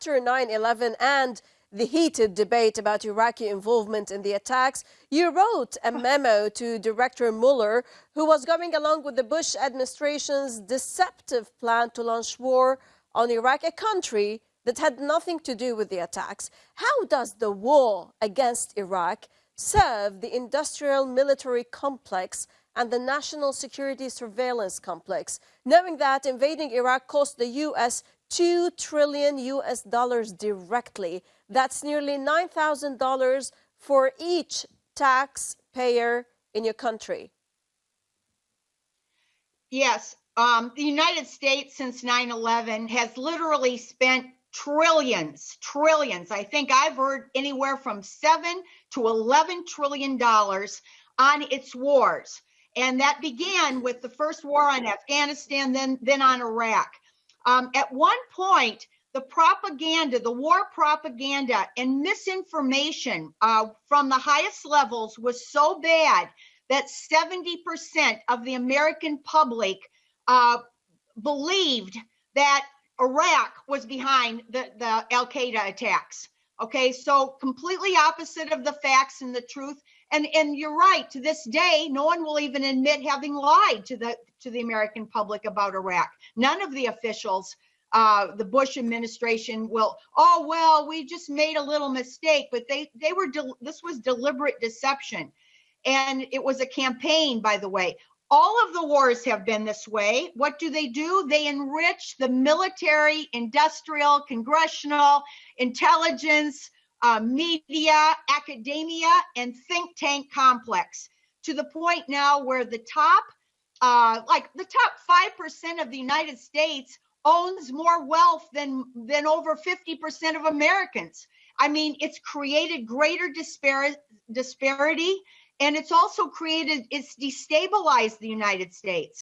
after 9/11 and the heated debate about Iraqi involvement in the attacks, you wrote a memo to Director Mueller, who was going along with the Bush administration's deceptive plan to launch war on Iraq, a country that had nothing to do with the attacks. How does the war against Iraq serve the industrial military complex and the national security surveillance complex, knowing that invading Iraq cost the U.S. $2 trillion directly? That's nearly $9,000 for each taxpayer in your country. Yes, the United States since 9/11 has literally spent trillions. I think I've heard anywhere from $7 to $11 trillion on its wars. And that began with the first war on Afghanistan, then on Iraq. At one point, the war propaganda and misinformation from the highest levels was so bad that 70% of the American public believed that Iraq was behind the Al-Qaeda attacks. Okay, so completely opposite of the facts and the truth. And you're right, to this day, no one will even admit having lied to the American public about Iraq. None of the officials, the Bush administration will, oh, well, we just made a little mistake, but this was deliberate deception. And it was a campaign, by the way. All of the wars have been this way. What do? They enrich the military, industrial, congressional, intelligence, media, academia, and think tank complex, to the point now where the top 5% of the United States owns more wealth than over 50% of Americans. I mean, it's created greater disparity, and it's destabilized the United States.